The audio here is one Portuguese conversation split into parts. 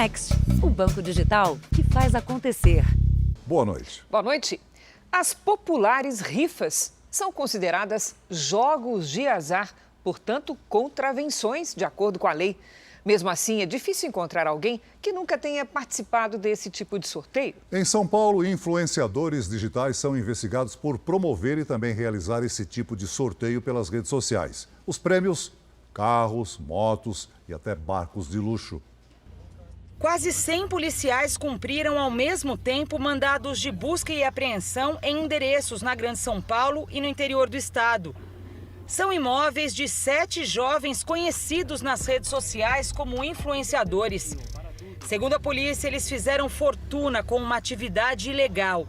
Next, o banco digital que faz acontecer. Boa noite. Boa noite. As populares rifas são consideradas jogos de azar, portanto, contravenções de acordo com a lei. Mesmo assim, é difícil encontrar alguém que nunca tenha participado desse tipo de sorteio. Em São Paulo, influenciadores digitais são investigados por promover e também realizar esse tipo de sorteio pelas redes sociais. Os prêmios: carros, motos e até barcos de luxo. Quase 100 policiais cumpriram ao mesmo tempo mandados de busca e apreensão em endereços na Grande São Paulo e no interior do estado. São imóveis de 7 jovens conhecidos nas redes sociais como influenciadores. Segundo a polícia, eles fizeram fortuna com uma atividade ilegal.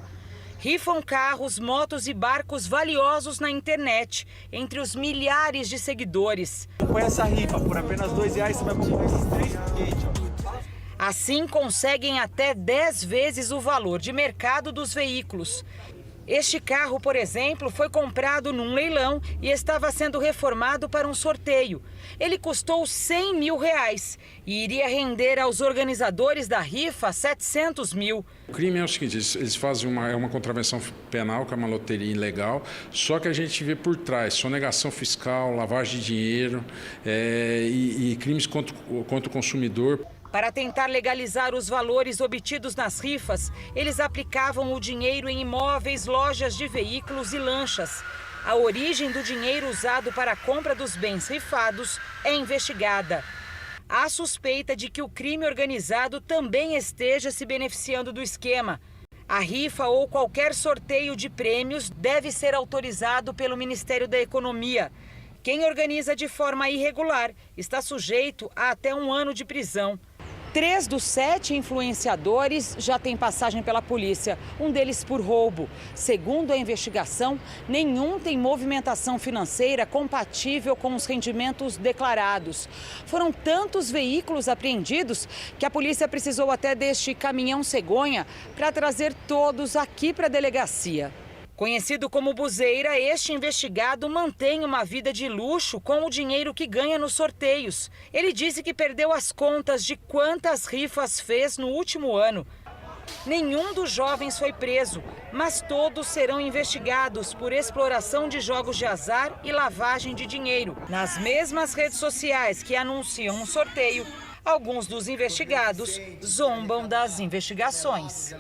Rifam carros, motos e barcos valiosos na internet, entre os milhares de seguidores. Com essa rifa, por apenas R$2, você vai comprar esses 3 foguetes. Assim, conseguem até 10 vezes o valor de mercado dos veículos. Este carro, por exemplo, foi comprado num leilão e estava sendo reformado para um sorteio. Ele custou R$100 mil e iria render aos organizadores da rifa 700 mil. O crime é o seguinte: eles fazem uma contravenção penal, que é uma loteria ilegal, só que a gente vê por trás sonegação fiscal, lavagem de dinheiro e crimes contra o consumidor. Para tentar legalizar os valores obtidos nas rifas, eles aplicavam o dinheiro em imóveis, lojas de veículos e lanchas. A origem do dinheiro usado para a compra dos bens rifados é investigada. Há suspeita de que o crime organizado também esteja se beneficiando do esquema. A rifa ou qualquer sorteio de prêmios deve ser autorizado pelo Ministério da Economia. Quem organiza de forma irregular está sujeito a até 1 ano de prisão. 3 dos 7 influenciadores já têm passagem pela polícia, um deles por roubo. Segundo a investigação, nenhum tem movimentação financeira compatível com os rendimentos declarados. Foram tantos veículos apreendidos que a polícia precisou até deste caminhão cegonha para trazer todos aqui para a delegacia. Conhecido como Buzeira, este investigado mantém uma vida de luxo com o dinheiro que ganha nos sorteios. Ele disse que perdeu as contas de quantas rifas fez no último ano. Nenhum dos jovens foi preso, mas todos serão investigados por exploração de jogos de azar e lavagem de dinheiro. Nas mesmas redes sociais que anunciam um sorteio, alguns dos investigados zombam das investigações.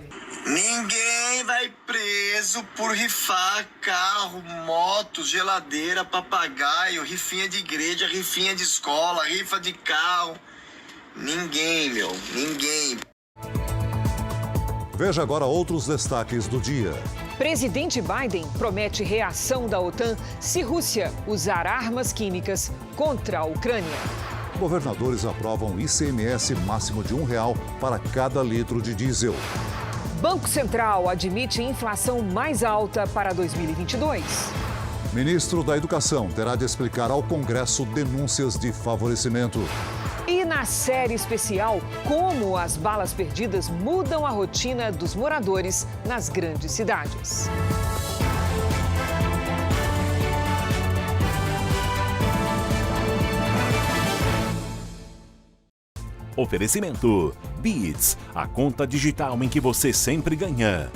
Ninguém vai preso por rifar carro, moto, geladeira, papagaio, rifinha de igreja, rifinha de escola, rifa de carro. Ninguém, ninguém. Veja agora outros destaques do dia. Presidente Biden promete reação da OTAN se Rússia usar armas químicas contra a Ucrânia. Governadores aprovam ICMS máximo de R$1 para cada litro de diesel. Banco Central admite inflação mais alta para 2022. Ministro da Educação terá de explicar ao Congresso denúncias de favorecimento. E na série especial, como as balas perdidas mudam a rotina dos moradores nas grandes cidades. Oferecimento Beats, a conta digital em que você sempre ganha.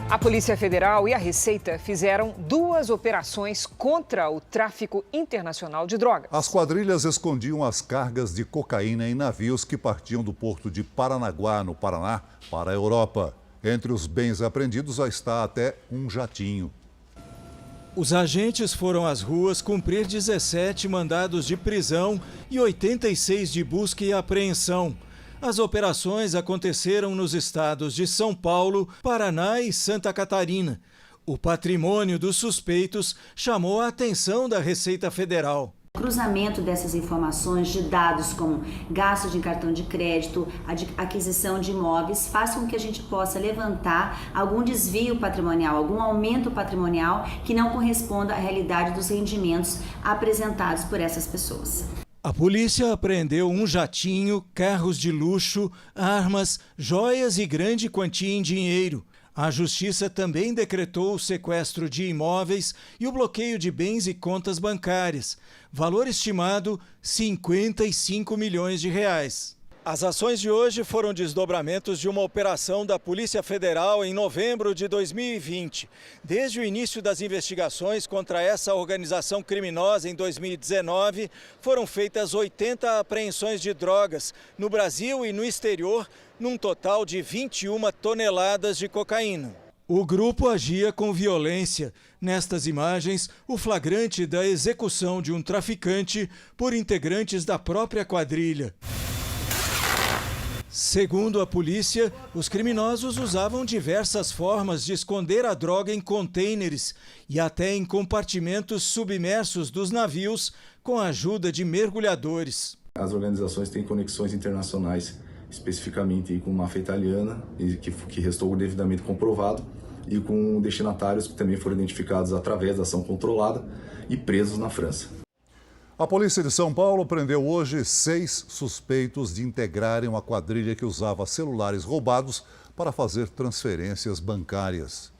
A Polícia Federal e a Receita fizeram 2 operações contra o tráfico internacional de drogas. As quadrilhas escondiam as cargas de cocaína em navios que partiam do porto de Paranaguá, no Paraná, para a Europa. Entre os bens apreendidos está até um jatinho. Os agentes foram às ruas cumprir 17 mandados de prisão e 86 de busca e apreensão. As operações aconteceram nos estados de São Paulo, Paraná e Santa Catarina. O patrimônio dos suspeitos chamou a atenção da Receita Federal. Cruzamento dessas informações de dados como gasto de cartão de crédito, aquisição de imóveis, faz com que a gente possa levantar algum desvio patrimonial, algum aumento patrimonial que não corresponda à realidade dos rendimentos apresentados por essas pessoas. A polícia apreendeu um jatinho, carros de luxo, armas, joias e grande quantia em dinheiro. A Justiça também decretou o sequestro de imóveis e o bloqueio de bens e contas bancárias. Valor estimado, 55 milhões de reais. As ações de hoje foram desdobramentos de uma operação da Polícia Federal em novembro de 2020. Desde o início das investigações contra essa organização criminosa em 2019, foram feitas 80 apreensões de drogas no Brasil e no exterior, num total de 21 toneladas de cocaína. O grupo agia com violência. Nestas imagens, o flagrante da execução de um traficante por integrantes da própria quadrilha. Segundo a polícia, os criminosos usavam diversas formas de esconder a droga em contêineres e até em compartimentos submersos dos navios com a ajuda de mergulhadores. As organizações têm conexões internacionais, especificamente com máfia italiana, que restou devidamente comprovado, e com destinatários que também foram identificados através da ação controlada e presos na França. A polícia de São Paulo prendeu hoje 6 suspeitos de integrarem uma quadrilha que usava celulares roubados para fazer transferências bancárias.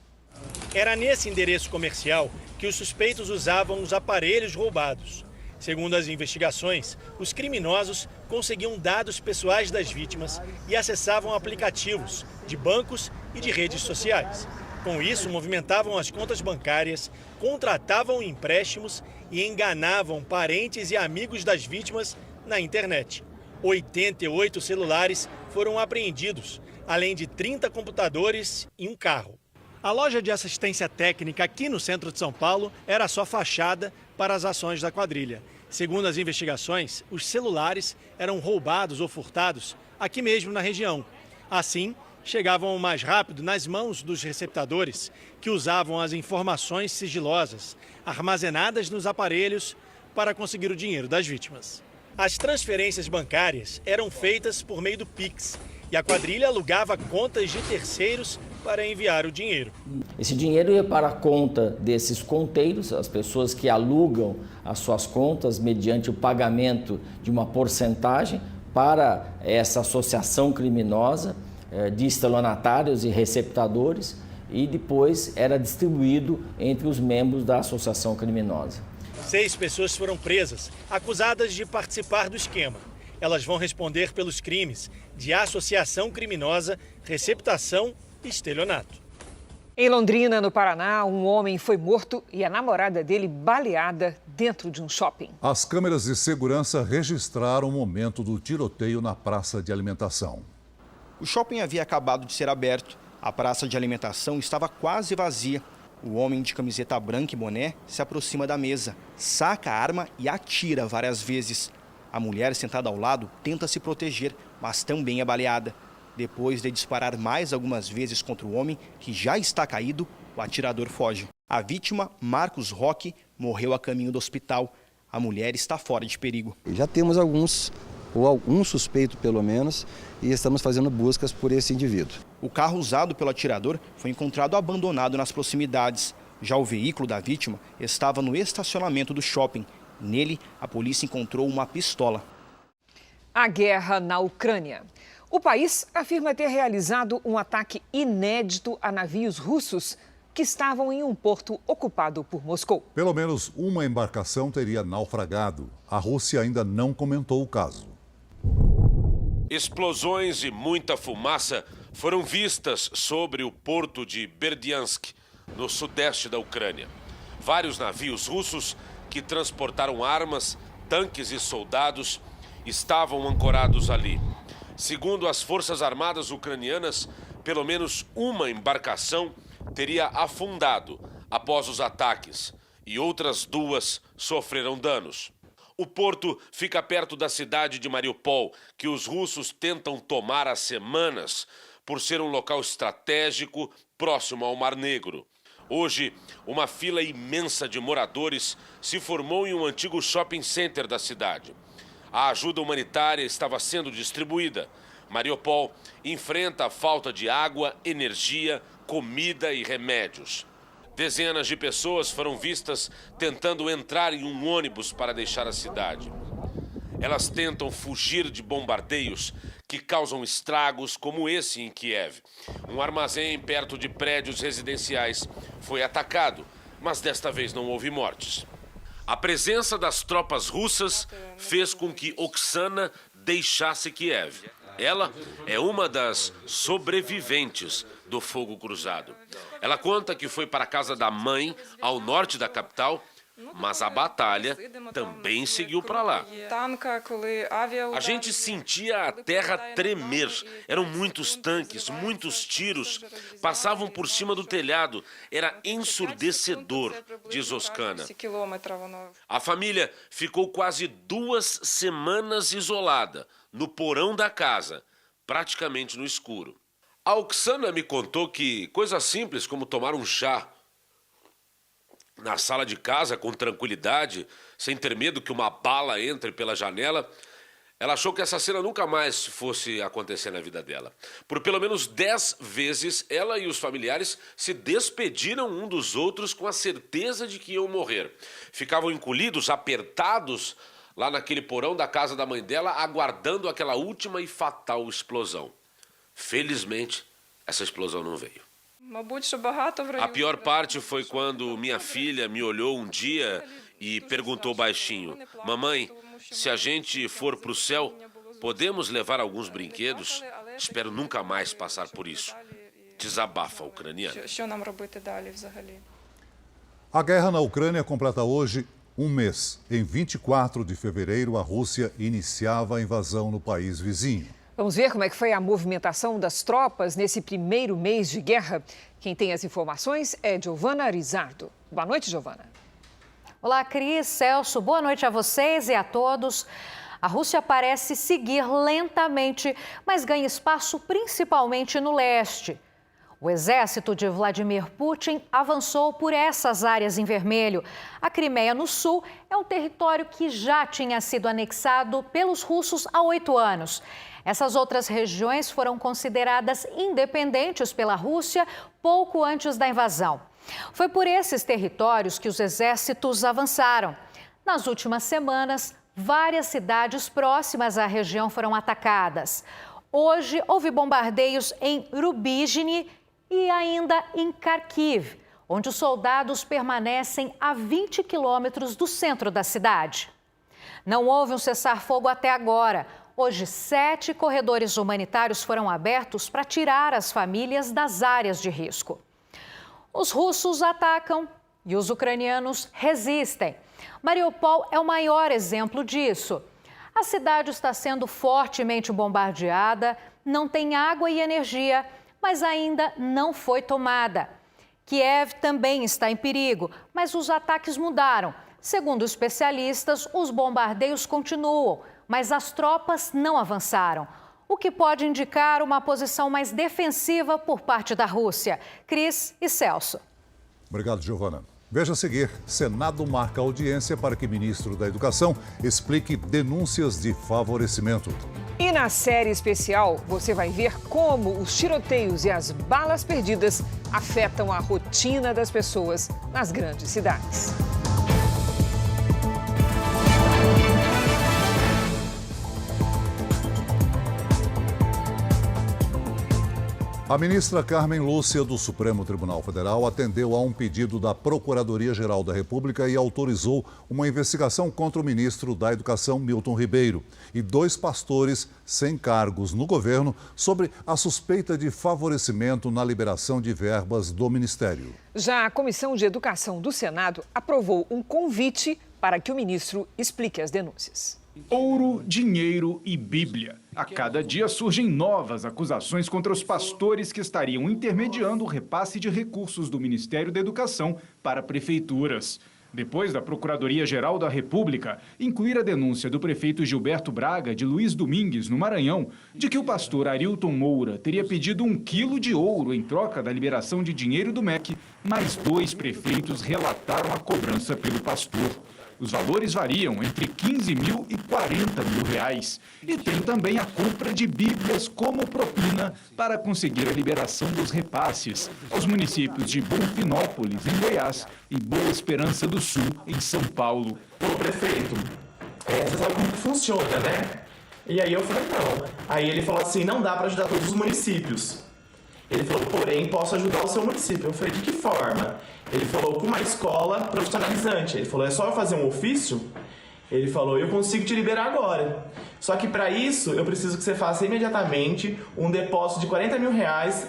Era nesse endereço comercial que os suspeitos usavam os aparelhos roubados. Segundo as investigações, os criminosos conseguiam dados pessoais das vítimas e acessavam aplicativos de bancos e de redes sociais. Com isso, movimentavam as contas bancárias, contratavam empréstimos e enganavam parentes e amigos das vítimas na internet. 88 celulares foram apreendidos, além de 30 computadores e um carro. A loja de assistência técnica aqui no centro de São Paulo era só fachada para as ações da quadrilha. Segundo as investigações, os celulares eram roubados ou furtados aqui mesmo na região. Assim, chegavam mais rápido nas mãos dos receptadores, que usavam as informações sigilosas armazenadas nos aparelhos para conseguir o dinheiro das vítimas. As transferências bancárias eram feitas por meio do Pix e a quadrilha alugava contas de terceiros para enviar o dinheiro. Esse dinheiro ia para a conta desses conteiros, as pessoas que alugam as suas contas mediante o pagamento de uma porcentagem para essa associação criminosa de estelionatários e receptadores, e depois era distribuído entre os membros da associação criminosa. 6 pessoas foram presas, acusadas de participar do esquema. Elas vão responder pelos crimes de associação criminosa, receptação e estelionato. Em Londrina, no Paraná, um homem foi morto e a namorada dele baleada dentro de um shopping. As câmeras de segurança registraram o momento do tiroteio na praça de alimentação. O shopping havia acabado de ser aberto. A praça de alimentação estava quase vazia. O homem de camiseta branca e boné se aproxima da mesa, saca a arma e atira várias vezes. A mulher sentada ao lado tenta se proteger, mas também é baleada. Depois de disparar mais algumas vezes contra o homem, que já está caído, o atirador foge. A vítima, Marcos Roque, morreu a caminho do hospital. A mulher está fora de perigo. Já temos algum suspeito pelo menos, e estamos fazendo buscas por esse indivíduo. O carro usado pelo atirador foi encontrado abandonado nas proximidades. Já o veículo da vítima estava no estacionamento do shopping. Nele, a polícia encontrou uma pistola. A guerra na Ucrânia. O país afirma ter realizado um ataque inédito a navios russos que estavam em um porto ocupado por Moscou. Pelo menos uma embarcação teria naufragado. A Rússia ainda não comentou o caso. Explosões e muita fumaça foram vistas sobre o porto de Berdiansk, no sudeste da Ucrânia. Vários navios russos que transportaram armas, tanques e soldados estavam ancorados ali. Segundo as Forças Armadas ucranianas, pelo menos uma embarcação teria afundado após os ataques e outras 2 sofreram danos. O porto fica perto da cidade de Mariupol, que os russos tentam tomar há semanas por ser um local estratégico próximo ao Mar Negro. Hoje, uma fila imensa de moradores se formou em um antigo shopping center da cidade. A ajuda humanitária estava sendo distribuída. Mariupol enfrenta a falta de água, energia, comida e remédios. Dezenas de pessoas foram vistas tentando entrar em um ônibus para deixar a cidade. Elas tentam fugir de bombardeios que causam estragos como esse em Kiev. Um armazém perto de prédios residenciais foi atacado, mas desta vez não houve mortes. A presença das tropas russas fez com que Oksana deixasse Kiev. Ela é uma das sobreviventes do fogo cruzado. Ela conta que foi para a casa da mãe, ao norte da capital, mas a batalha também seguiu para lá. A gente sentia a terra tremer. Eram muitos tanques, muitos tiros. Passavam por cima do telhado. Era ensurdecedor, diz Oksana. A família ficou quase 2 semanas isolada, no porão da casa, praticamente no escuro. A Oksana me contou que coisas simples como tomar um chá na sala de casa com tranquilidade, sem ter medo que uma bala entre pela janela, ela achou que essa cena nunca mais fosse acontecer na vida dela. Por pelo menos 10 vezes, ela e os familiares se despediram um dos outros com a certeza de que iam morrer. Ficavam encolhidos, apertados, lá naquele porão da casa da mãe dela, aguardando aquela última e fatal explosão. Felizmente, essa explosão não veio. A pior parte foi quando minha filha me olhou um dia e perguntou baixinho: mamãe, se a gente for para o céu, podemos levar alguns brinquedos? Espero nunca mais passar por isso. Desabafa a ucraniana. A guerra na Ucrânia completa hoje um mês. Em 24 de fevereiro, a Rússia iniciava a invasão no país vizinho. Vamos ver como é que foi a movimentação das tropas nesse primeiro mês de guerra. Quem tem as informações é Giovana Rizardo. Boa noite, Giovana. Olá, Cris, Celso. Boa noite a vocês e a todos. A Rússia parece seguir lentamente, mas ganha espaço principalmente no leste. O exército de Vladimir Putin avançou por essas áreas em vermelho. A Crimeia, no sul, é um território que já tinha sido anexado pelos russos há 8 anos. Essas outras regiões foram consideradas independentes pela Rússia pouco antes da invasão. Foi por esses territórios que os exércitos avançaram. Nas últimas semanas, várias cidades próximas à região foram atacadas. Hoje, houve bombardeios em Rubizhny e ainda em Kharkiv, onde os soldados permanecem a 20 quilômetros do centro da cidade. Não houve um cessar-fogo até agora. Hoje, 7 corredores humanitários foram abertos para tirar as famílias das áreas de risco. Os russos atacam e os ucranianos resistem. Mariupol é o maior exemplo disso. A cidade está sendo fortemente bombardeada, não tem água e energia, mas ainda não foi tomada. Kiev também está em perigo, mas os ataques mudaram. Segundo especialistas, os bombardeios continuam, mas as tropas não avançaram, o que pode indicar uma posição mais defensiva por parte da Rússia. Cris e Celso. Obrigado, Giovana. Veja a seguir: Senado marca audiência para que ministro da Educação explique denúncias de favorecimento. E na série especial, você vai ver como os tiroteios e as balas perdidas afetam a rotina das pessoas nas grandes cidades. A ministra Carmen Lúcia, do Supremo Tribunal Federal, atendeu a um pedido da Procuradoria-Geral da República e autorizou uma investigação contra o ministro da Educação, Milton Ribeiro, e 2 pastores sem cargos no governo sobre a suspeita de favorecimento na liberação de verbas do ministério. Já a Comissão de Educação do Senado aprovou um convite para que o ministro explique as denúncias. Ouro, dinheiro e Bíblia. A cada dia surgem novas acusações contra os pastores que estariam intermediando o repasse de recursos do Ministério da Educação para prefeituras. Depois da Procuradoria-Geral da República incluir a denúncia do prefeito Gilberto Braga de Luiz Domingues, no Maranhão, de que o pastor Arilton Moura teria pedido 1 quilo de ouro em troca da liberação de dinheiro do MEC, mais 2 prefeitos relataram a cobrança pelo pastor. Os valores variam entre 15 mil e 40 mil reais. E tem também a compra de bíblias como propina para conseguir a liberação dos repasses aos municípios de Bonfinópolis, em Goiás, e Boa Esperança do Sul, em São Paulo. Ô, prefeito, você sabe como funciona, né? E aí eu falei, não. Aí ele falou assim, não dá para ajudar todos os municípios. Ele falou, porém, posso ajudar o seu município. Eu falei, de que forma? Ele falou, com uma escola profissionalizante. Ele falou, é só eu fazer um ofício? Ele falou, eu consigo te liberar agora. Só que para isso, eu preciso que você faça imediatamente um depósito de R$40 mil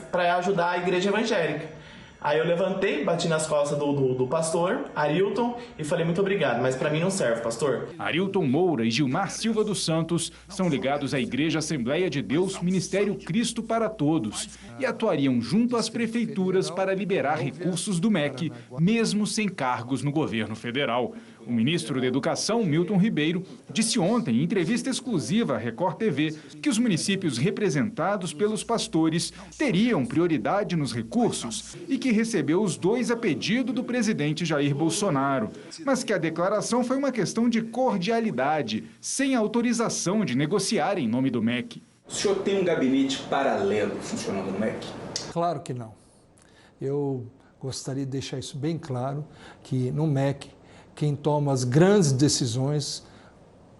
para ajudar a igreja evangélica. Aí eu levantei, bati nas costas do pastor, Arilton, e falei, muito obrigado, mas para mim não serve, pastor. Arilton Moura e Gilmar Silva dos Santos são ligados à Igreja Assembleia de Deus Ministério Cristo para Todos e atuariam junto às prefeituras para liberar recursos do MEC, mesmo sem cargos no governo federal. O ministro da Educação, Milton Ribeiro, disse ontem, em entrevista exclusiva à Record TV, que os municípios representados pelos pastores teriam prioridade nos recursos e que recebeu os dois a pedido do presidente Jair Bolsonaro, mas que a declaração foi uma questão de cordialidade, sem autorização de negociar em nome do MEC. O senhor tem um gabinete paralelo funcionando no MEC? Claro que não. Eu gostaria de deixar isso bem claro, que no MEC, quem toma as grandes decisões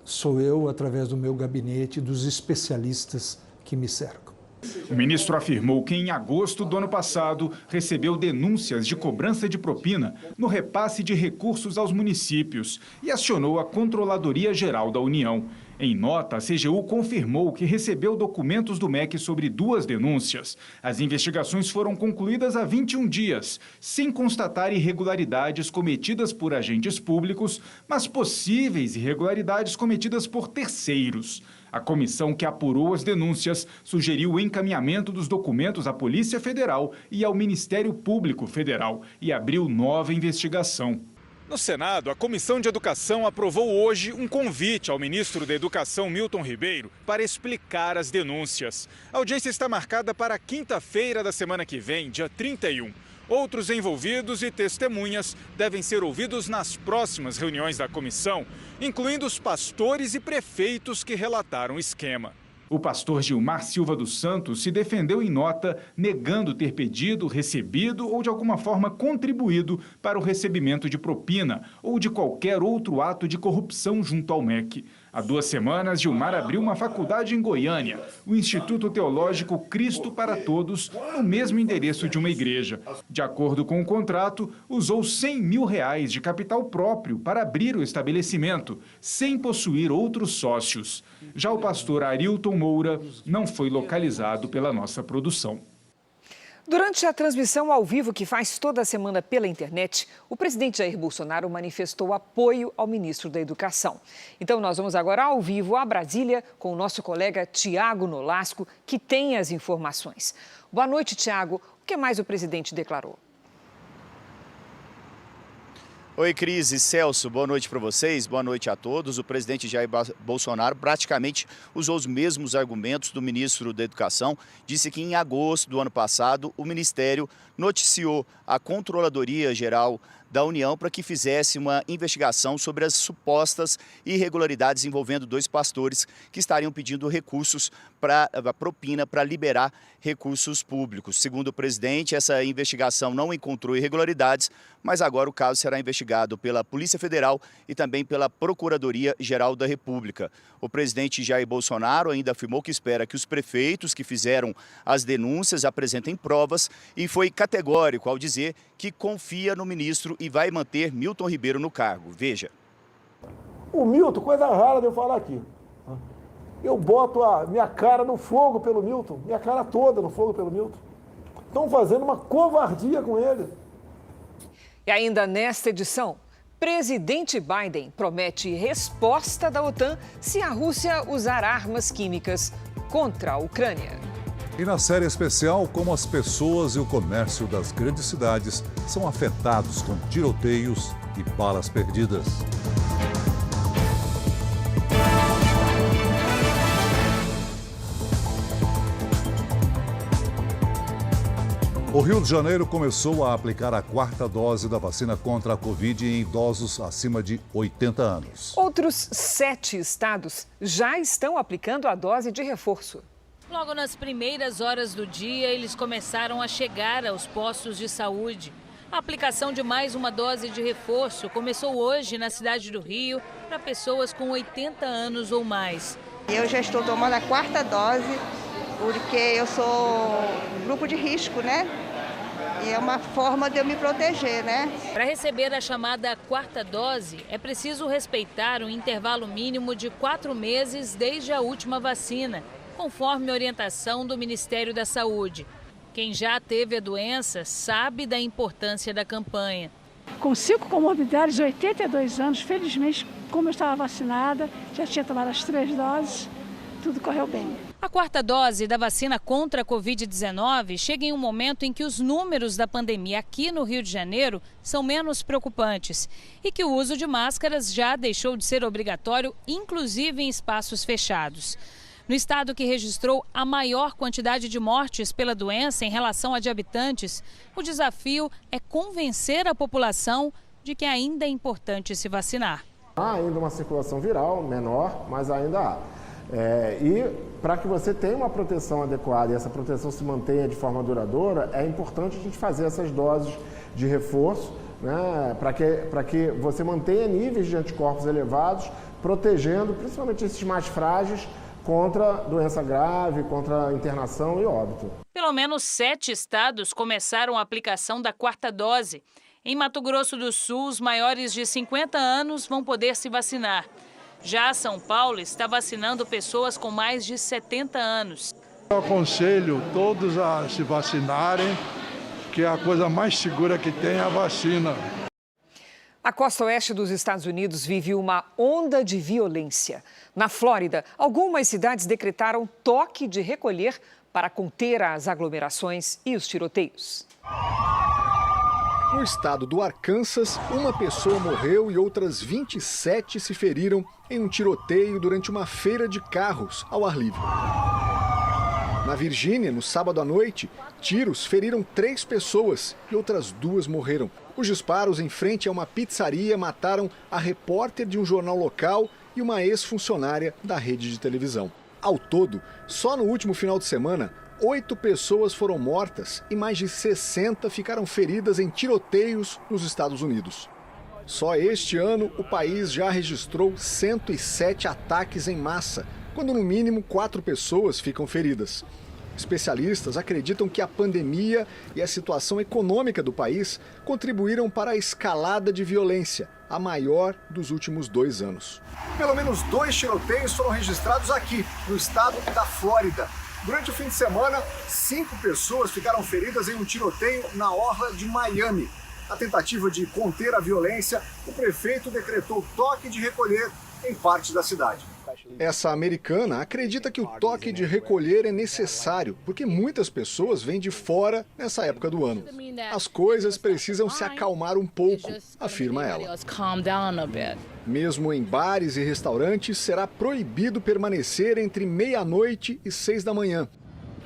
sou eu, através do meu gabinete e dos especialistas que me cercam. O ministro afirmou que em agosto do ano passado recebeu denúncias de cobrança de propina no repasse de recursos aos municípios e acionou a Controladoria Geral da União. Em nota, a CGU confirmou que recebeu documentos do MEC sobre 2 denúncias. As investigações foram concluídas há 21 dias, sem constatar irregularidades cometidas por agentes públicos, mas possíveis irregularidades cometidas por terceiros. A comissão que apurou as denúncias sugeriu o encaminhamento dos documentos à Polícia Federal e ao Ministério Público Federal e abriu nova investigação. No Senado, a Comissão de Educação aprovou hoje um convite ao ministro da Educação, Milton Ribeiro, para explicar as denúncias. A audiência está marcada para quinta-feira da semana que vem, dia 31. Outros envolvidos e testemunhas devem ser ouvidos nas próximas reuniões da comissão, incluindo os pastores e prefeitos que relataram o esquema. O pastor Gilmar Silva dos Santos se defendeu em nota, negando ter pedido, recebido ou de alguma forma contribuído para o recebimento de propina ou de qualquer outro ato de corrupção junto ao MEC. Há 2 semanas, Gilmar abriu uma faculdade em Goiânia, o Instituto Teológico Cristo para Todos, no mesmo endereço de uma igreja. De acordo com o contrato, usou R$100 mil de capital próprio para abrir o estabelecimento, sem possuir outros sócios. Já o pastor Arilton Moura não foi localizado pela nossa produção. Durante a transmissão ao vivo que faz toda semana pela internet, o presidente Jair Bolsonaro manifestou apoio ao ministro da Educação. Então nós vamos agora ao vivo a Brasília com o nosso colega Tiago Nolasco, que tem as informações. Boa noite, Tiago. O que mais o presidente declarou? Oi, Cris e Celso, boa noite para vocês, boa noite a todos. O presidente Jair Bolsonaro praticamente usou os mesmos argumentos do ministro da Educação. Disse que em agosto do ano passado o Ministério noticiou a Controladoria Geral da União para que fizesse uma investigação sobre as supostas irregularidades envolvendo 2 pastores que estariam pedindo recursos para propina para liberar recursos públicos. Segundo o presidente, essa investigação não encontrou irregularidades, mas agora o caso será investigado pela Polícia Federal e também pela Procuradoria-Geral da República. O presidente Jair Bolsonaro ainda afirmou que espera que os prefeitos que fizeram as denúncias apresentem provas e foi categórico ao dizer que confia no ministro e vai manter Milton Ribeiro no cargo. Veja. O Milton, coisa rara de eu falar aqui. Eu boto a minha cara no fogo pelo Milton, minha cara toda no fogo pelo Milton. Estão fazendo uma covardia com ele. E ainda nesta edição, presidente Biden promete resposta da OTAN se a Rússia usar armas químicas contra a Ucrânia. E na série especial, como as pessoas e o comércio das grandes cidades são afetados com tiroteios e balas perdidas. O Rio de Janeiro começou a aplicar a 4ª dose da vacina contra a Covid em idosos acima de 80 anos. Outros 7 estados já estão aplicando a dose de reforço. Logo nas primeiras horas do dia, eles começaram a chegar aos postos de saúde. A aplicação de mais uma dose de reforço começou hoje na cidade do Rio para pessoas com 80 anos ou mais. Eu já estou tomando a 4ª dose, porque eu sou grupo de risco, né? E é uma forma de eu me proteger, né? Para receber a chamada 4ª dose, é preciso respeitar um intervalo mínimo de 4 meses desde a última vacina, conforme a orientação do Ministério da Saúde. Quem já teve a doença sabe da importância da campanha. Com 5 comorbidades, 82 anos, felizmente, como eu estava vacinada, já tinha tomado as 3 doses, tudo correu bem. A 4ª dose da vacina contra a Covid-19 chega em um momento em que os números da pandemia aqui no Rio de Janeiro são menos preocupantes e que o uso de máscaras já deixou de ser obrigatório, inclusive em espaços fechados. No estado que registrou a maior quantidade de mortes pela doença em relação a de habitantes, o desafio é convencer a população de que ainda é importante se vacinar. Há ainda uma circulação viral menor, mas ainda há. E para que você tenha uma proteção adequada e essa proteção se mantenha de forma duradoura, é importante a gente fazer essas doses de reforço, né, para que você mantenha níveis de anticorpos elevados, protegendo principalmente esses mais frágeis contra doença grave, contra internação e óbito. Pelo menos 7 estados começaram a aplicação da 4ª dose. Em Mato Grosso do Sul, os maiores de 50 anos vão poder se vacinar. Já São Paulo está vacinando pessoas com mais de 70 anos. Eu aconselho todos a se vacinarem, que a coisa mais segura que tem é a vacina. A costa oeste dos Estados Unidos vive uma onda de violência. Na Flórida, algumas cidades decretaram toque de recolher para conter as aglomerações e os tiroteios. No estado do Arkansas, uma pessoa morreu e outras 27 se feriram em um tiroteio durante uma feira de carros ao ar livre. Na Virgínia, no sábado à noite, tiros feriram 3 pessoas e outras 2 morreram. Os disparos em frente a uma pizzaria mataram a repórter de um jornal local e uma ex-funcionária da rede de televisão. Ao todo, só no último final de semana, 8 pessoas foram mortas e mais de 60 ficaram feridas em tiroteios nos Estados Unidos. Só este ano, o país já registrou 107 ataques em massa, quando no mínimo 4 pessoas ficam feridas. Especialistas acreditam que a pandemia e a situação econômica do país contribuíram para a escalada de violência, a maior dos últimos 2 anos. Pelo menos 2 tiroteios foram registrados aqui, no estado da Flórida. Durante o fim de semana, 5 pessoas ficaram feridas em um tiroteio na orla de Miami. Na tentativa de conter a violência, o prefeito decretou toque de recolher em parte da cidade. Essa americana acredita que o toque de recolher é necessário, porque muitas pessoas vêm de fora nessa época do ano. As coisas precisam se acalmar um pouco, afirma ela. Mesmo em bares e restaurantes, será proibido permanecer entre meia-noite e 6 da manhã.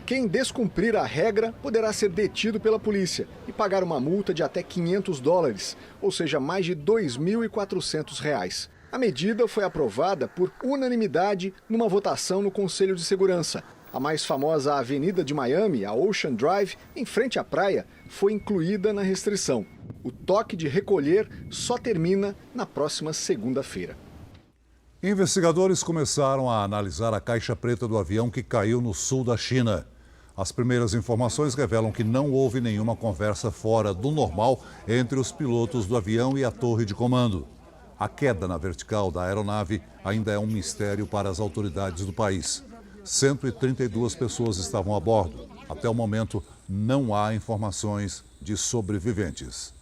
Quem descumprir a regra poderá ser detido pela polícia e pagar uma multa de até $500, ou seja, mais de R$ 2.400. A medida foi aprovada por unanimidade numa votação no Conselho de Segurança. A mais famosa avenida de Miami, a Ocean Drive, em frente à praia, foi incluída na restrição. O toque de recolher só termina na próxima segunda-feira. Investigadores começaram a analisar a caixa preta do avião que caiu no sul da China. As primeiras informações revelam que não houve nenhuma conversa fora do normal entre os pilotos do avião e a torre de comando. A queda na vertical da aeronave ainda é um mistério para as autoridades do país. 132 pessoas estavam a bordo. Até o momento, não há informações de sobreviventes.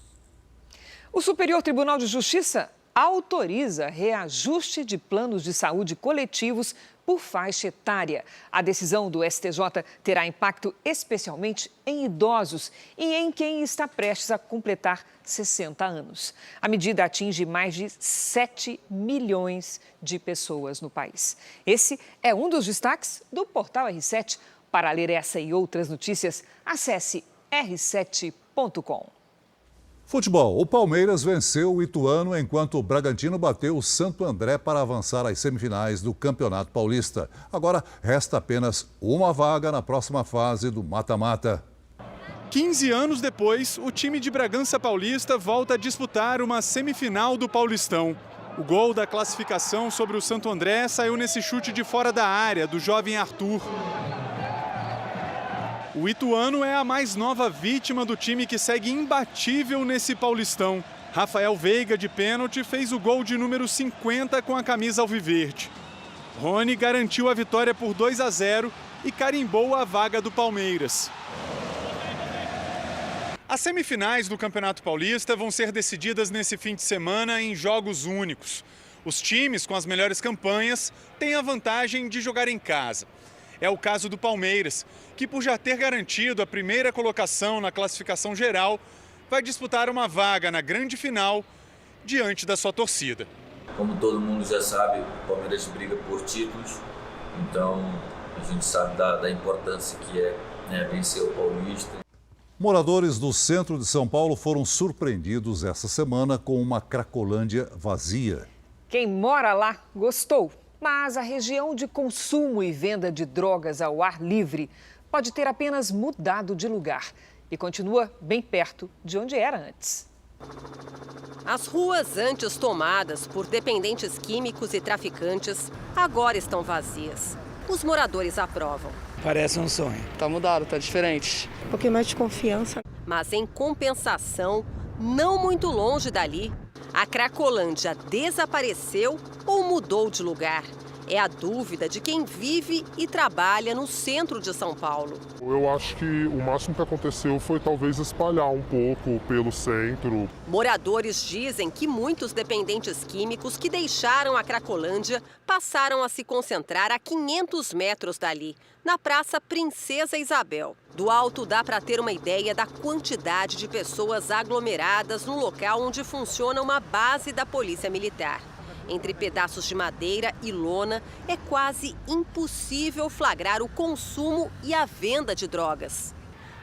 O Superior Tribunal de Justiça autoriza reajuste de planos de saúde coletivos por faixa etária. A decisão do STJ terá impacto especialmente em idosos e em quem está prestes a completar 60 anos. A medida atinge mais de 7 milhões de pessoas no país. Esse é um dos destaques do Portal R7. Para ler essa e outras notícias, acesse r7.com. Futebol. O Palmeiras venceu o Ituano enquanto o Bragantino bateu o Santo André para avançar às semifinais do Campeonato Paulista. Agora resta apenas uma vaga na próxima fase do mata-mata. 15 anos depois, o time de Bragança Paulista volta a disputar uma semifinal do Paulistão. O gol da classificação sobre o Santo André saiu nesse chute de fora da área, do jovem Arthur. O ituano é a mais nova vítima do time que segue imbatível nesse Paulistão. Rafael Veiga, de pênalti, fez o gol de número 50 com a camisa alviverde. Rony garantiu a vitória por 2-0 e carimbou a vaga do Palmeiras. As semifinais do Campeonato Paulista vão ser decididas nesse fim de semana em jogos únicos. Os times com as melhores campanhas têm a vantagem de jogar em casa. É o caso do Palmeiras, que por já ter garantido a primeira colocação na classificação geral, vai disputar uma vaga na grande final diante da sua torcida. Como todo mundo já sabe, o Palmeiras briga por títulos, então a gente sabe da importância que é, vencer o Paulista. Moradores do centro de São Paulo foram surpreendidos essa semana com uma Cracolândia vazia. Quem mora lá gostou, mas a região de consumo e venda de drogas ao ar livre pode ter apenas mudado de lugar e continua bem perto de onde era antes. As ruas antes tomadas por dependentes químicos e traficantes agora estão vazias. Os moradores aprovam. Parece um sonho. Tá mudado, tá diferente. Um pouquinho mais de confiança. Mas em compensação, não muito longe dali, a Cracolândia desapareceu ou mudou de lugar. É a dúvida de quem vive e trabalha no centro de São Paulo. Eu acho que o máximo que aconteceu foi talvez espalhar um pouco pelo centro. Moradores dizem que muitos dependentes químicos que deixaram a Cracolândia passaram a se concentrar a 500 metros dali, na Praça Princesa Isabel. Do alto dá para ter uma ideia da quantidade de pessoas aglomeradas no local onde funciona uma base da Polícia Militar. Entre pedaços de madeira e lona, é quase impossível flagrar o consumo e a venda de drogas.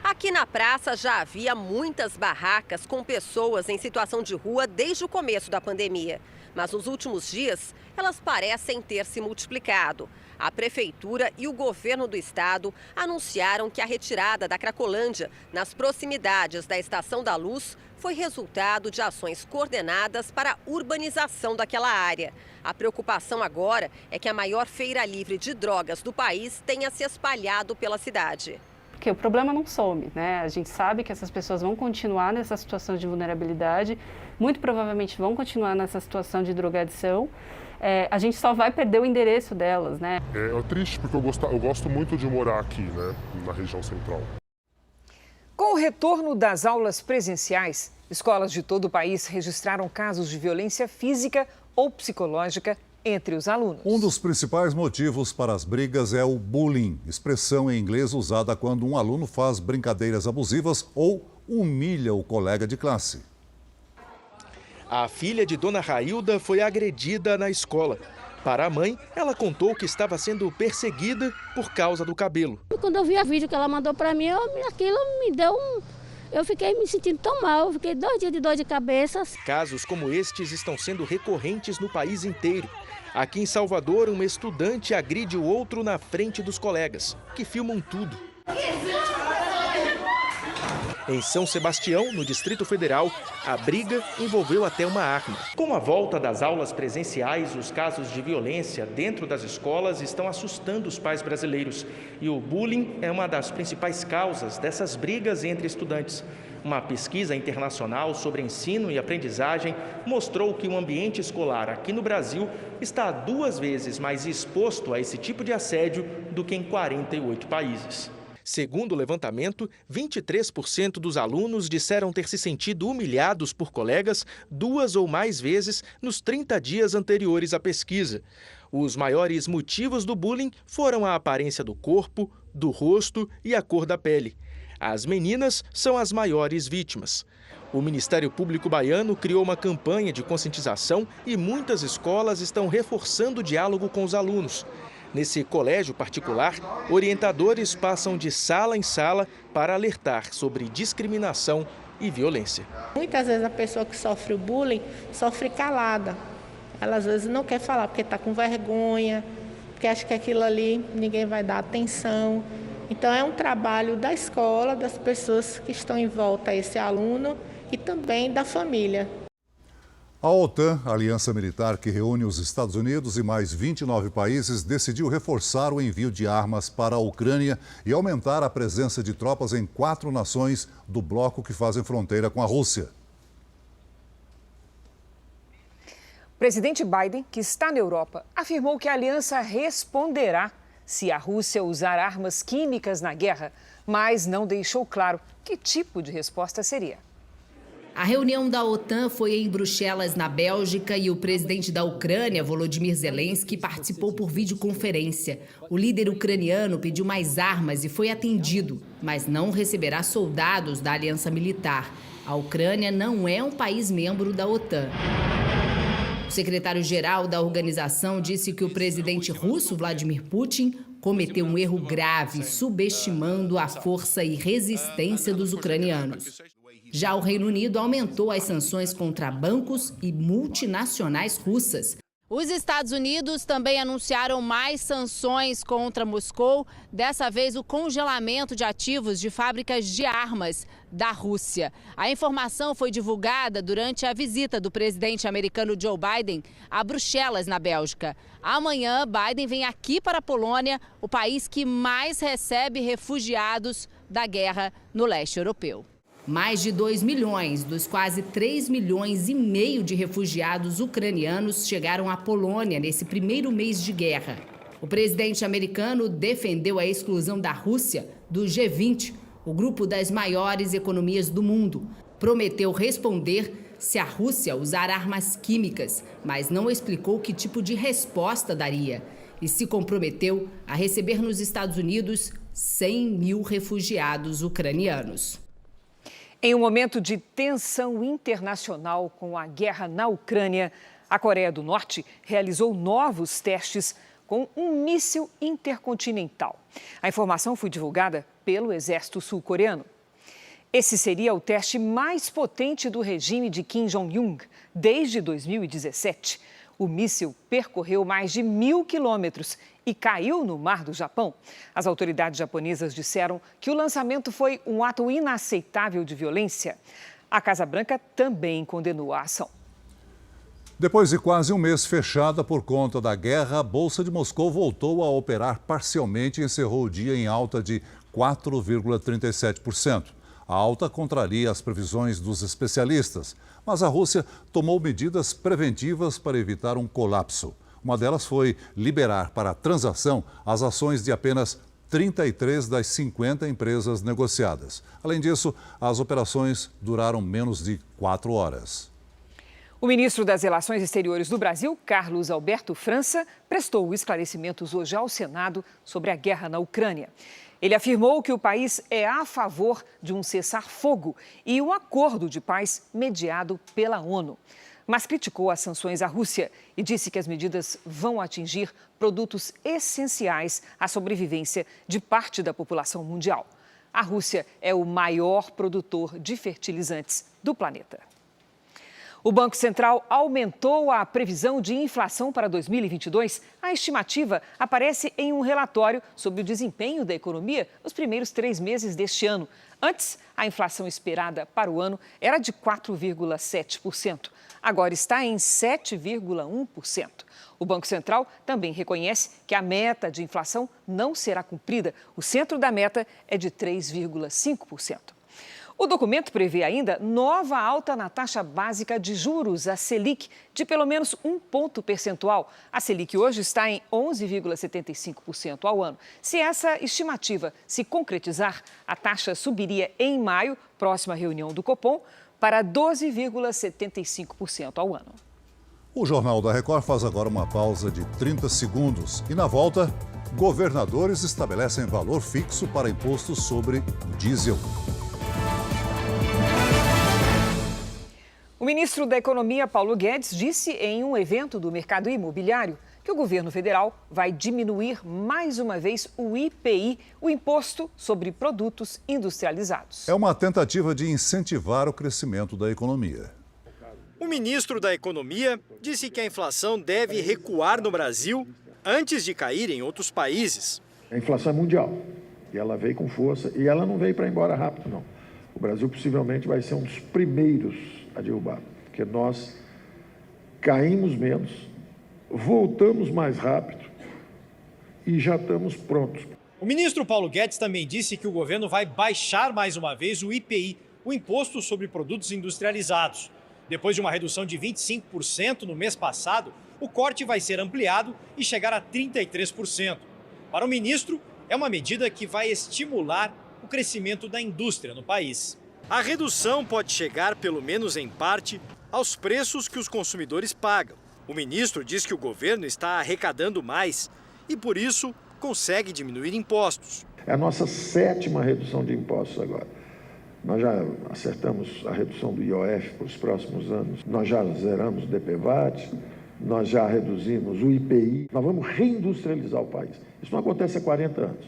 Aqui na praça já havia muitas barracas com pessoas em situação de rua desde o começo da pandemia. Mas nos últimos dias, elas parecem ter se multiplicado. A Prefeitura e o governo do estado anunciaram que a retirada da Cracolândia nas proximidades da Estação da Luz foi resultado de ações coordenadas para a urbanização daquela área. A preocupação agora é que a maior feira livre de drogas do país tenha se espalhado pela cidade. Porque o problema não some, né? A gente sabe que essas pessoas vão continuar nessa situação de vulnerabilidade, muito provavelmente vão continuar nessa situação de drogadição. A gente só vai perder o endereço delas, né? É triste porque eu gosto muito de morar aqui, né, na região central. Com o retorno das aulas presenciais, escolas de todo o país registraram casos de violência física ou psicológica entre os alunos. Um dos principais motivos para as brigas é o bullying, expressão em inglês usada quando um aluno faz brincadeiras abusivas ou humilha o colega de classe. A filha de Dona Railda foi agredida na escola. Para a mãe, ela contou que estava sendo perseguida por causa do cabelo. Quando eu vi a vídeo que ela mandou para mim, aquilo me deu Eu fiquei me sentindo tão mal, eu fiquei 2 dias de dor de cabeça. Casos como estes estão sendo recorrentes no país inteiro. Aqui em Salvador, um estudante agride o outro na frente dos colegas, que filmam tudo. Em São Sebastião, no Distrito Federal, a briga envolveu até uma arma. Com a volta das aulas presenciais, os casos de violência dentro das escolas estão assustando os pais brasileiros. E o bullying é uma das principais causas dessas brigas entre estudantes. Uma pesquisa internacional sobre ensino e aprendizagem mostrou que o ambiente escolar aqui no Brasil está 2 vezes mais exposto a esse tipo de assédio do que em 48 países. Segundo o levantamento, 23% dos alunos disseram ter se sentido humilhados por colegas 2 ou mais vezes nos 30 dias anteriores à pesquisa. Os maiores motivos do bullying foram a aparência do corpo, do rosto e a cor da pele. As meninas são as maiores vítimas. O Ministério Público Baiano criou uma campanha de conscientização e muitas escolas estão reforçando o diálogo com os alunos. Nesse colégio particular, orientadores passam de sala em sala para alertar sobre discriminação e violência. Muitas vezes a pessoa que sofre o bullying sofre calada. Ela às vezes não quer falar porque está com vergonha, porque acha que aquilo ali ninguém vai dar atenção. Então é um trabalho da escola, das pessoas que estão em volta a esse aluno e também da família. A OTAN, a aliança militar que reúne os Estados Unidos e mais 29 países, decidiu reforçar o envio de armas para a Ucrânia e aumentar a presença de tropas em 4 nações do bloco que fazem fronteira com a Rússia. O presidente Biden, que está na Europa, afirmou que a aliança responderá se a Rússia usar armas químicas na guerra, mas não deixou claro que tipo de resposta seria. A reunião da OTAN foi em Bruxelas, na Bélgica, e o presidente da Ucrânia, Volodymyr Zelensky, participou por videoconferência. O líder ucraniano pediu mais armas e foi atendido, mas não receberá soldados da aliança militar. A Ucrânia não é um país membro da OTAN. O secretário-geral da organização disse que o presidente russo, Vladimir Putin, cometeu um erro grave, subestimando a força e resistência dos ucranianos. Já o Reino Unido aumentou as sanções contra bancos e multinacionais russas. Os Estados Unidos também anunciaram mais sanções contra Moscou, dessa vez o congelamento de ativos de fábricas de armas da Rússia. A informação foi divulgada durante a visita do presidente americano Joe Biden a Bruxelas, na Bélgica. Amanhã, Biden vem aqui para a Polônia, o país que mais recebe refugiados da guerra no leste europeu. Mais de 2 milhões dos quase 3,5 milhões de refugiados ucranianos chegaram à Polônia nesse primeiro mês de guerra. O presidente americano defendeu a exclusão da Rússia do G20, o grupo das maiores economias do mundo. Prometeu responder se a Rússia usar armas químicas, mas não explicou que tipo de resposta daria. E se comprometeu a receber nos Estados Unidos 100 mil refugiados ucranianos. Em um momento de tensão internacional com a guerra na Ucrânia, a Coreia do Norte realizou novos testes com um míssil intercontinental. A informação foi divulgada pelo Exército Sul-Coreano. Esse seria o teste mais potente do regime de Kim Jong-un desde 2017. O míssil percorreu mais de 1.000 quilômetros e caiu no Mar do Japão. As autoridades japonesas disseram que o lançamento foi um ato inaceitável de violência. A Casa Branca também condenou a ação. Depois de quase um mês fechada por conta da guerra, a Bolsa de Moscou voltou a operar parcialmente e encerrou o dia em alta de 4,37%. A alta contraria as previsões dos especialistas, mas a Rússia tomou medidas preventivas para evitar um colapso. Uma delas foi liberar para a transação as ações de apenas 33 das 50 empresas negociadas. Além disso, as operações duraram menos de 4 horas. O ministro das Relações Exteriores do Brasil, Carlos Alberto França, prestou esclarecimentos hoje ao Senado sobre a guerra na Ucrânia. Ele afirmou que o país é a favor de um cessar-fogo e um acordo de paz mediado pela ONU. Mas criticou as sanções à Rússia e disse que as medidas vão atingir produtos essenciais à sobrevivência de parte da população mundial. A Rússia é o maior produtor de fertilizantes do planeta. O Banco Central aumentou a previsão de inflação para 2022. A estimativa aparece em um relatório sobre o desempenho da economia nos primeiros 3 meses deste ano. Antes, a inflação esperada para o ano era de 4,7%. Agora está em 7,1%. O Banco Central também reconhece que a meta de inflação não será cumprida. O centro da meta é de 3,5%. O documento prevê ainda nova alta na taxa básica de juros, a Selic, de pelo menos 1 ponto percentual. A Selic hoje está em 11,75% ao ano. Se essa estimativa se concretizar, a taxa subiria em maio, próxima reunião do Copom, para 12,75% ao ano. O Jornal da Record faz agora uma pausa de 30 segundos. E na volta, governadores estabelecem valor fixo para imposto sobre o diesel. O ministro da Economia, Paulo Guedes, disse em um evento do mercado imobiliário que o governo federal vai diminuir mais uma vez o IPI, o Imposto sobre Produtos Industrializados. É uma tentativa de incentivar o crescimento da economia. O ministro da Economia disse que a inflação deve recuar no Brasil antes de cair em outros países. A inflação é mundial e ela veio com força e ela não veio para ir embora rápido, não. O Brasil possivelmente vai ser um dos primeiros a derrubar, porque nós caímos menos, voltamos mais rápido e já estamos prontos. O ministro Paulo Guedes também disse que o governo vai baixar mais uma vez o IPI, o Imposto sobre Produtos Industrializados. Depois de uma redução de 25% no mês passado, o corte vai ser ampliado e chegar a 33%. Para o ministro, é uma medida que vai estimular o crescimento da indústria no país. A redução pode chegar, pelo menos em parte, aos preços que os consumidores pagam. O ministro diz que o governo está arrecadando mais e, por isso, consegue diminuir impostos. É a nossa 7ª redução de impostos agora. Nós já acertamos a redução do IOF para os próximos anos, nós já zeramos o DPVAT, nós já reduzimos o IPI, nós vamos reindustrializar o país. Isso não acontece há 40 anos,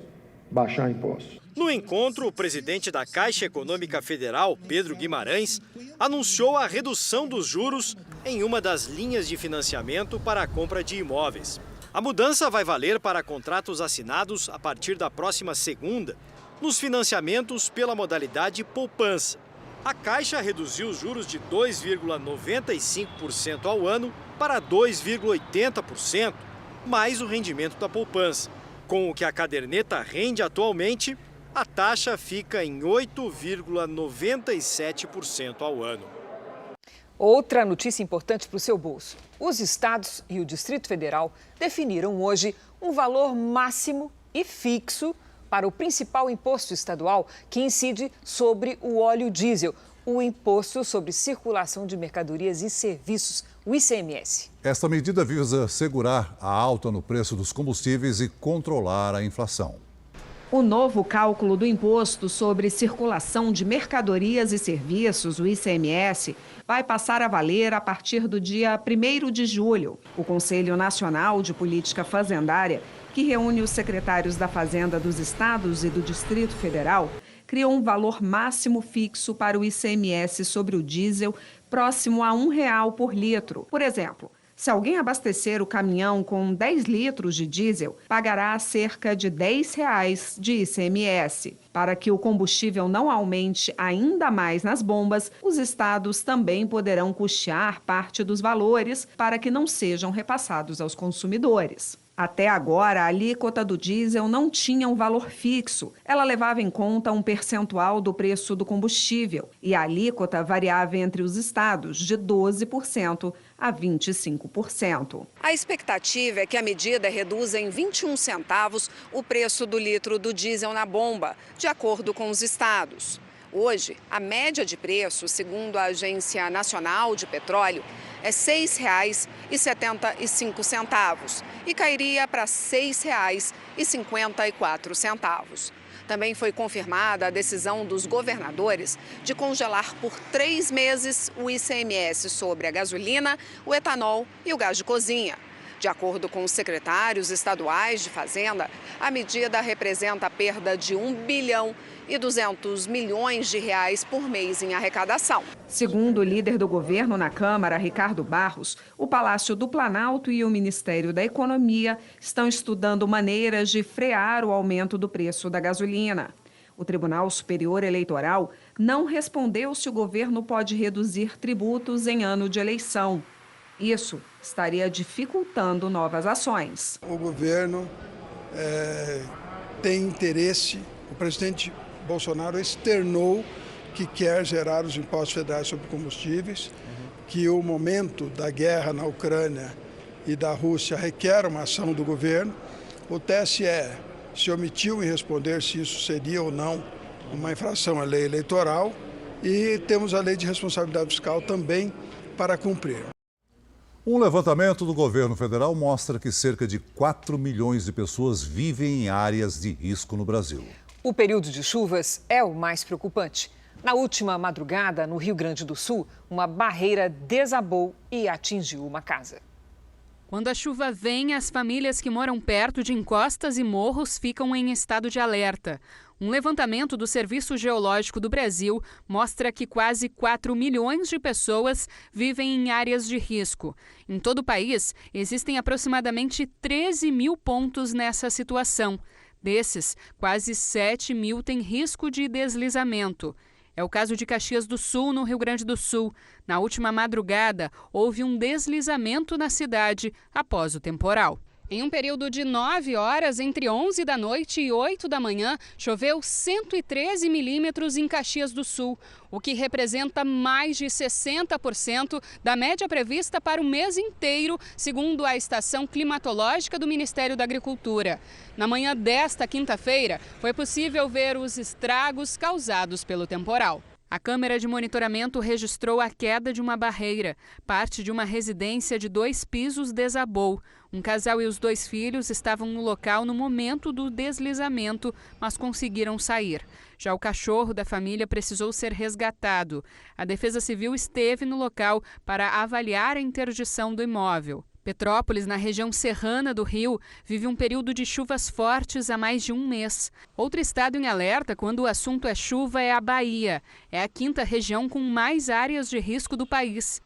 baixar impostos. No encontro, o presidente da Caixa Econômica Federal, Pedro Guimarães, anunciou a redução dos juros em uma das linhas de financiamento para a compra de imóveis. A mudança vai valer para contratos assinados a partir da próxima segunda, nos financiamentos pela modalidade poupança. A Caixa reduziu os juros de 2,95% ao ano para 2,80%, mais o rendimento da poupança. Com o que a caderneta rende atualmente, a taxa fica em 8,97% ao ano. Outra notícia importante para o seu bolso. Os estados e o Distrito Federal definiram hoje um valor máximo e fixo para o principal imposto estadual que incide sobre o óleo diesel, o Imposto sobre Circulação de Mercadorias e Serviços, o ICMS. Esta medida visa segurar a alta no preço dos combustíveis e controlar a inflação. O novo cálculo do Imposto sobre Circulação de Mercadorias e Serviços, o ICMS, vai passar a valer a partir do dia 1º de julho. O Conselho Nacional de Política Fazendária, que reúne os secretários da Fazenda dos estados e do Distrito Federal, criou um valor máximo fixo para o ICMS sobre o diesel próximo a R$1 por litro. Por exemplo, se alguém abastecer o caminhão com 10 litros de diesel, pagará cerca de R$10 de ICMS. Para que o combustível não aumente ainda mais nas bombas, os estados também poderão custear parte dos valores para que não sejam repassados aos consumidores. Até agora, a alíquota do diesel não tinha um valor fixo. Ela levava em conta um percentual do preço do combustível e a alíquota variava entre os estados de 12% a 25%. A expectativa é que a medida reduza em 21 centavos o preço do litro do diesel na bomba, de acordo com os estados. Hoje, a média de preço, segundo a Agência Nacional de Petróleo, é R$ 6,75 e cairia para R$ 6,54. Também foi confirmada a decisão dos governadores de congelar por 3 meses o ICMS sobre a gasolina, o etanol e o gás de cozinha. De acordo com os secretários estaduais de Fazenda, a medida representa a perda de R$1,2 bilhão por mês em arrecadação. Segundo o líder do governo na Câmara, Ricardo Barros, o Palácio do Planalto e o Ministério da Economia estão estudando maneiras de frear o aumento do preço da gasolina. O Tribunal Superior Eleitoral não respondeu se o governo pode reduzir tributos em ano de eleição. Isso estaria dificultando novas ações. O governo tem interesse, o presidente Bolsonaro externou que quer zerar os impostos federais sobre combustíveis, que o momento da guerra na Ucrânia e da Rússia requer uma ação do governo. O TSE se omitiu em responder se isso seria ou não uma infração à lei eleitoral e temos a lei de responsabilidade fiscal também para cumprir. Um levantamento do governo federal mostra que cerca de 4 milhões de pessoas vivem em áreas de risco no Brasil. O período de chuvas é o mais preocupante. Na última madrugada, no Rio Grande do Sul, uma barreira desabou e atingiu uma casa. Quando a chuva vem, as famílias que moram perto de encostas e morros ficam em estado de alerta. Um levantamento do Serviço Geológico do Brasil mostra que quase 4 milhões de pessoas vivem em áreas de risco. Em todo o país, existem aproximadamente 13 mil pontos nessa situação. Desses, quase 7 mil têm risco de deslizamento. É É o caso de Caxias do Sul, no Rio Grande do Sul. Na última madrugada, houve um deslizamento na cidade após o temporal. Em um período de 9 horas, entre 11 da noite e 8 da manhã, choveu 113 milímetros em Caxias do Sul, o que representa mais de 60% da média prevista para o mês inteiro, segundo a estação climatológica do Ministério da Agricultura. Na manhã desta quinta-feira, foi possível ver os estragos causados pelo temporal. A câmera de monitoramento registrou a queda de uma barreira. Parte de uma residência de 2 pisos desabou. Um casal e os 2 filhos estavam no local no momento do deslizamento, mas conseguiram sair. Já o cachorro da família precisou ser resgatado. A Defesa Civil esteve no local para avaliar a interdição do imóvel. Petrópolis, na região serrana do Rio, vive um período de chuvas fortes há mais de um mês. Outro estado em alerta quando o assunto é chuva é a Bahia. É a 5ª região com mais áreas de risco do país.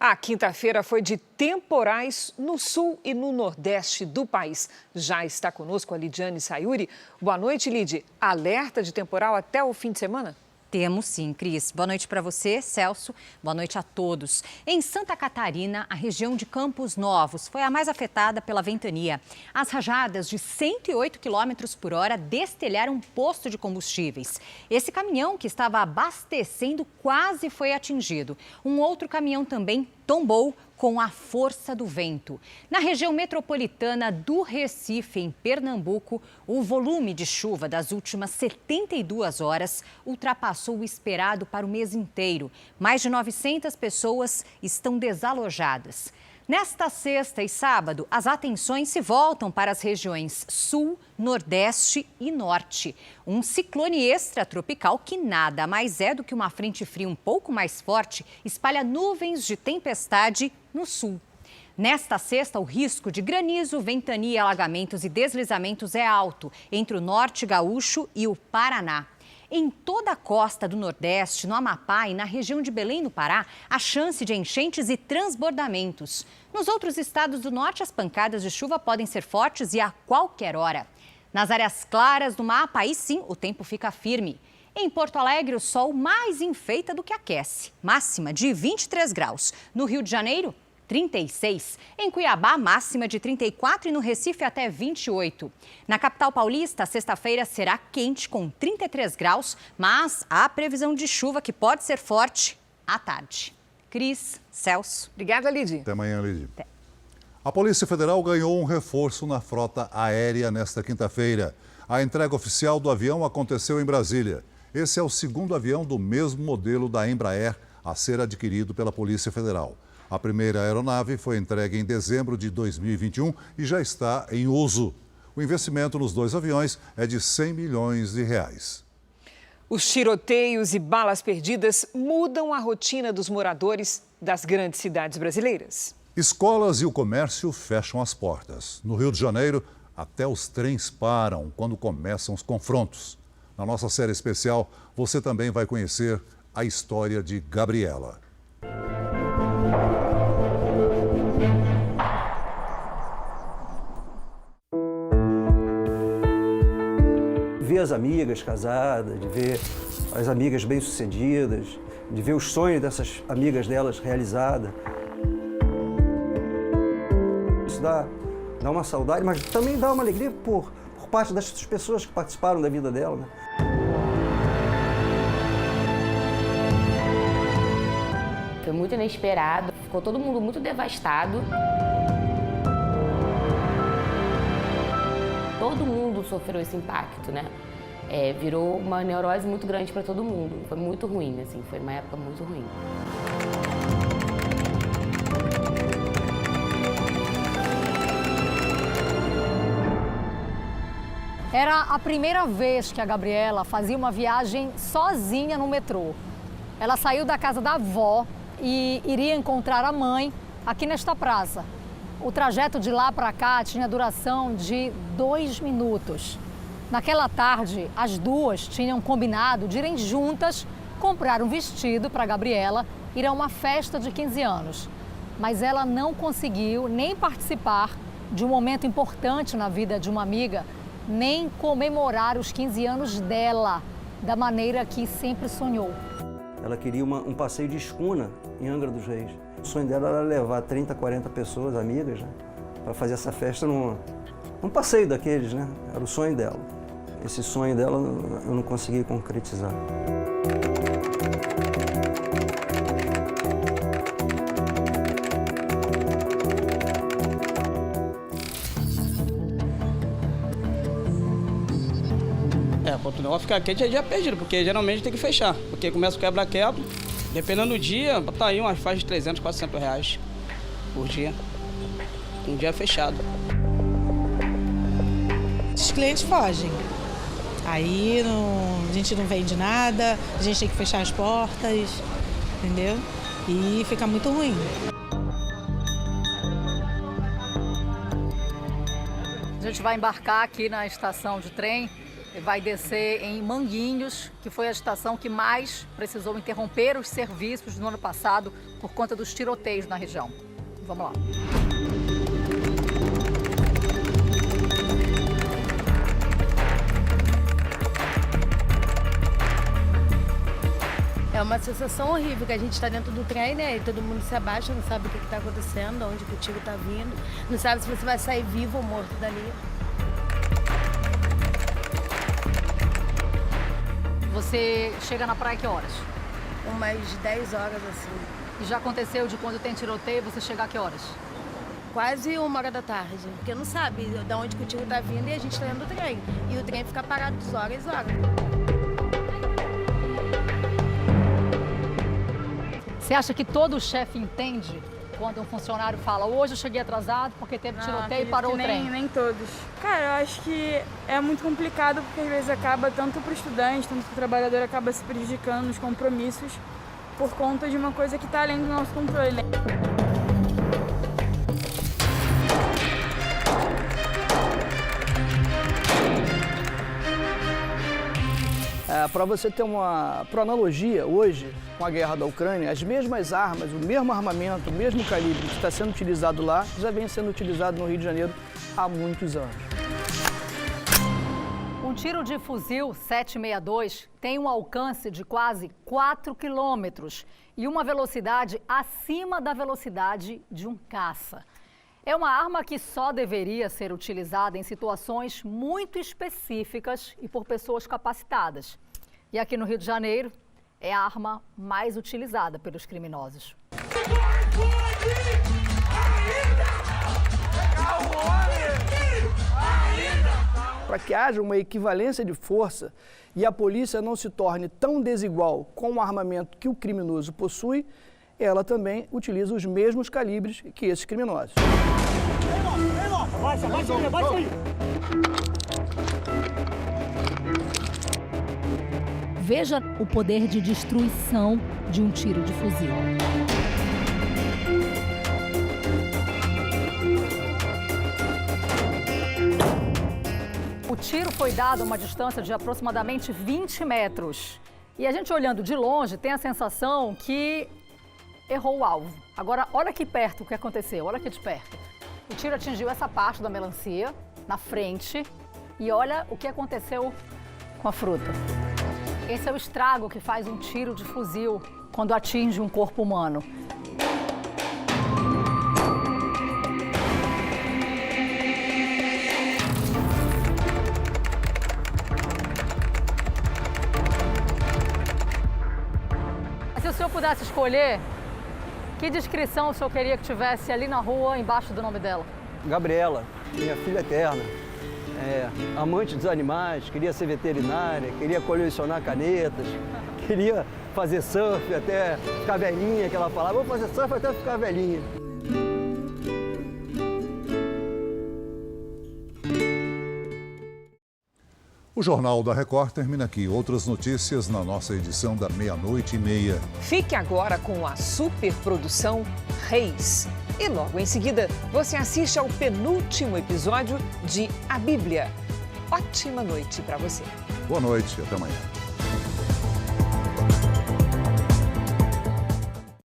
A quinta-feira foi de temporais no sul e no nordeste do país. Já está conosco a Lidiane Sayuri. Boa noite, Lid. Alerta de temporal até o fim de semana? Temos sim, Cris. Boa noite para você, Celso. Boa noite a todos. Em Santa Catarina, a região de Campos Novos foi a mais afetada pela ventania. As rajadas de 108 km por hora destelharam um posto de combustíveis. Esse caminhão que estava abastecendo quase foi atingido. Um outro caminhão também tombou com a força do vento. Na região metropolitana do Recife, em Pernambuco, o volume de chuva das últimas 72 horas ultrapassou o esperado para o mês inteiro. Mais de 900 pessoas estão desalojadas. Nesta sexta e sábado, as atenções se voltam para as regiões Sul, Nordeste e Norte. Um ciclone extratropical que nada mais é do que uma frente fria um pouco mais forte espalha nuvens de tempestade no sul. Nesta sexta, o risco de granizo, ventania, alagamentos e deslizamentos é alto entre o norte gaúcho e o Paraná. Em toda a costa do Nordeste, no Amapá e na região de Belém, no Pará, há chance de enchentes e transbordamentos. Nos outros estados do norte, as pancadas de chuva podem ser fortes e a qualquer hora. Nas áreas claras do mapa, aí sim, o tempo fica firme. Em Porto Alegre, o sol mais enfeita do que aquece. Máxima de 23 graus. No Rio de Janeiro, 36. Em Cuiabá, máxima de 34 e no Recife até 28. Na capital paulista, sexta-feira será quente com 33 graus, mas há previsão de chuva que pode ser forte à tarde. Cris, Celso. Obrigada, Lidy. Até amanhã, Lidy. A Polícia Federal ganhou um reforço na frota aérea nesta quinta-feira. A entrega oficial do avião aconteceu em Brasília. Esse é o 2º avião do mesmo modelo da Embraer a ser adquirido pela Polícia Federal. A primeira aeronave foi entregue em dezembro de 2021 e já está em uso. O investimento nos 2 aviões é de R$100 milhões. Os tiroteios e balas perdidas mudam a rotina dos moradores das grandes cidades brasileiras. Escolas e o comércio fecham as portas. No Rio de Janeiro, até os trens param quando começam os confrontos. Na nossa série especial, você também vai conhecer a história de Gabriela. Ver as amigas casadas, de ver as amigas bem-sucedidas, de ver os sonhos dessas amigas delas realizados. Isso dá uma saudade, mas também dá uma alegria por parte das pessoas que participaram da vida dela, né? Foi muito inesperado, ficou todo mundo muito devastado. Todo mundo sofreu esse impacto, né? Virou uma neurose muito grande para todo mundo. Foi muito ruim, assim, foi uma época muito ruim. Era a primeira vez que a Gabriela fazia uma viagem sozinha no metrô. Ela saiu da casa da avó e iria encontrar a mãe aqui nesta praça. O trajeto de lá para cá tinha duração de 2 minutos. Naquela tarde, as duas tinham combinado de irem juntas comprar um vestido para a Gabriela ir a uma festa de 15 anos. Mas ela não conseguiu nem participar de um momento importante na vida de uma amiga, nem comemorar os 15 anos dela. da maneira que sempre sonhou. Ela queria um passeio de escuna em Angra dos Reis. O sonho dela era levar 30, 40 pessoas, amigas, né, para fazer essa festa num passeio daqueles, né? Era o sonho dela. Esse sonho dela eu não consegui concretizar. O negócio ficar quente é dia perdido, porque geralmente tem que fechar. Porque começa o quebra-quebra, dependendo do dia, tá aí umas faixas de 300, 400 reais por dia. Um dia fechado. Os clientes fogem. Aí a gente não vende nada, a gente tem que fechar as portas, entendeu? E fica muito ruim. A gente vai embarcar aqui na estação de trem e vai descer em Manguinhos, que foi a estação que mais precisou interromper os serviços no ano passado por conta dos tiroteios na região. Vamos lá. É uma sensação horrível, que a gente está dentro do trem, né? E todo mundo se abaixa, não sabe o que está acontecendo, onde que o tiro está vindo, não sabe se você vai sair vivo ou morto dali. Você chega na praia que horas? Umas 10 horas, assim. E já aconteceu de quando tem tiroteio, você chegar a que horas? Quase 1h da tarde, porque não sabe de onde que o tiro está vindo e a gente está dentro do trem. E o trem fica parado horas e horas. Você acha que todo chefe entende quando um funcionário fala hoje eu cheguei atrasado porque teve tiroteio e parou o trem? Nem todos. Cara, eu acho que é muito complicado porque às vezes acaba tanto para o estudante, tanto para o trabalhador, acaba se prejudicando nos compromissos por conta de uma coisa que está além do nosso controle. Para você ter por analogia, hoje, com a guerra da Ucrânia, as mesmas armas, o mesmo armamento, o mesmo calibre que está sendo utilizado lá, já vem sendo utilizado no Rio de Janeiro há muitos anos. Um tiro de fuzil 762 tem um alcance de quase 4 quilômetros e uma velocidade acima da velocidade de um caça. É uma arma que só deveria ser utilizada em situações muito específicas e por pessoas capacitadas. E aqui no Rio de Janeiro, é a arma mais utilizada pelos criminosos. Para que haja uma equivalência de força e a polícia não se torne tão desigual com o armamento que o criminoso possui, ela também utiliza os mesmos calibres que esses criminosos. Baixa aí! Veja o poder de destruição de um tiro de fuzil. O tiro foi dado a uma distância de aproximadamente 20 metros. E a gente olhando de longe tem a sensação que errou o alvo. Agora, olha aqui perto o que aconteceu, olha aqui de perto. O tiro atingiu essa parte da melancia, na frente, e olha o que aconteceu com a fruta. Esse é o estrago que faz um tiro de fuzil quando atinge um corpo humano. Se o senhor pudesse escolher, que descrição o senhor queria que tivesse ali na rua, embaixo do nome dela? Gabriela, minha filha eterna. Amante dos animais, queria ser veterinária, queria colecionar canetas, queria fazer surf até ficar velhinha, que ela falava, vou fazer surf até ficar velhinha. O Jornal da Record termina aqui. Outras notícias na nossa edição da 00:30. Fique agora com a superprodução Reis. E logo em seguida, você assiste ao penúltimo episódio de A Bíblia. Ótima noite para você. Boa noite e até amanhã.